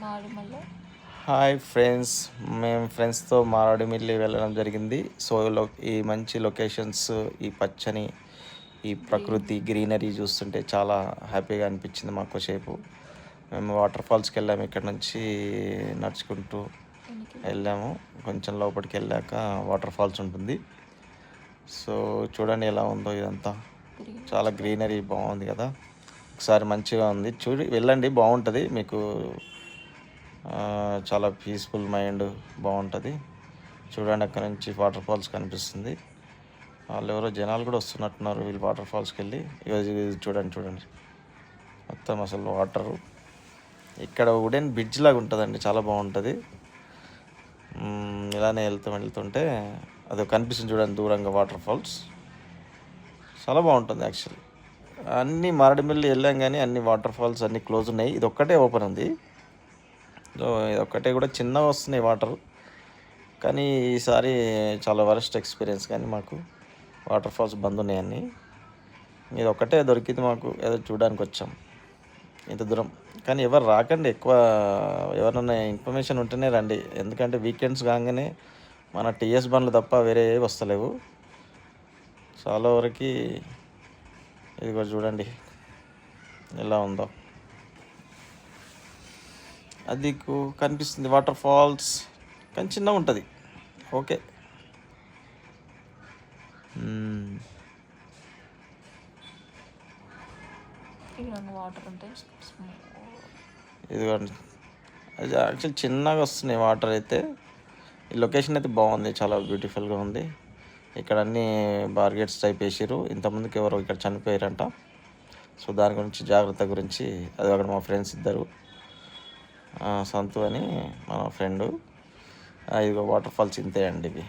Maredumilli. Hi friends, మేము ఫ్రెండ్స్తో మారేడుమిల్లి వెళ్ళడం జరిగింది. సో ఈ మంచి లొకేషన్స్, ఈ పచ్చని ఈ ప్రకృతి గ్రీనరీ చూస్తుంటే చాలా హ్యాపీగా అనిపించింది మాకు సేపు. మేము వాటర్ ఫాల్స్కి వెళ్ళాము. ఇక్కడ నుంచి నడుచుకుంటూ వెళ్ళాము. కొంచెం లోపలికి వెళ్ళాక వాటర్ ఫాల్స్ ఉంటుంది. సో చూడండి ఎలా ఉందో ఇదంతా. చాలా గ్రీనరీ బాగుంది కదా. ఒకసారి మంచిగా ఉంది, వెళ్ళండి, బాగుంటుంది మీకు. చాలా పీస్ఫుల్ మైండ్ బాగుంటుంది. చూడండి, అక్కడ నుంచి వాటర్ ఫాల్స్ కనిపిస్తుంది. వాళ్ళు ఎవరో జనాలు కూడా వస్తున్నట్టున్నారు వీళ్ళు వాటర్ ఫాల్స్కి వెళ్ళి. చూడండి మొత్తం అసలు వాటరు. ఇక్కడ వుడెన్ బ్రిడ్జ్ లాగా ఉంటుందండి, చాలా బాగుంటుంది. ఇలానే వెళ్తుంటే అది కనిపిస్తుంది చూడండి దూరంగా వాటర్ ఫాల్స్. చాలా బాగుంటుంది యాక్చువల్లీ. అన్నీ మారేడుమిల్లి వెళ్ళాం కానీ అన్ని వాటర్ ఫాల్స్ అన్నీ క్లోజ్ ఉన్నాయి. ఇది ఒక్కటే ఓపెన్ ఉంది. సో ఇది ఒక్కటే కూడా చిన్నగా వస్తున్నాయి వాటర్. కానీ ఈసారి చాలా వరస్ట్ ఎక్స్పీరియన్స్. కానీ మాకు వాటర్ ఫాల్స్ బంద్ ఉన్నాయన్నీ. ఇది ఒక్కటే దొరికింది మాకు, ఏదో చూడడానికి వచ్చాం ఇంత దూరం. కానీ ఎవరు రాకండి, ఎక్కువ ఎవరైనా ఇన్ఫర్మేషన్ ఉంటేనే రండి. ఎందుకంటే వీకెండ్స్ కాగానే మన టీఎస్ బండ్లు తప్ప వేరే వస్తలేవు చాలా వరకు. ఇది కూడా చూడండి ఎలా ఉందో. అది కనిపిస్తుంది వాటర్ ఫాల్స్, కానీ చిన్నగా ఉంటుంది. ఓకే, ఇదిగోండి. అది యాక్చువల్ చిన్నగా వస్తున్నాయి వాటర్ అయితే. ఈ లొకేషన్ అయితే బాగుంది, చాలా బ్యూటిఫుల్గా ఉంది. ఇక్కడ అన్నీ బార్గెట్స్ టైప్ వేసారు. ఇంతమందికి ఎవరో ఇక్కడ చనిపోయారంట. సో దాని గురించి జాగ్రత్త గురించి అది అక్కడ మా ఫ్రెండ్స్ ఇద్దరు, సంతు అని మన ఫ్రెండు. ఇదిగో వాటర్ ఫాల్స్ ఇంతే అండి ఇవి.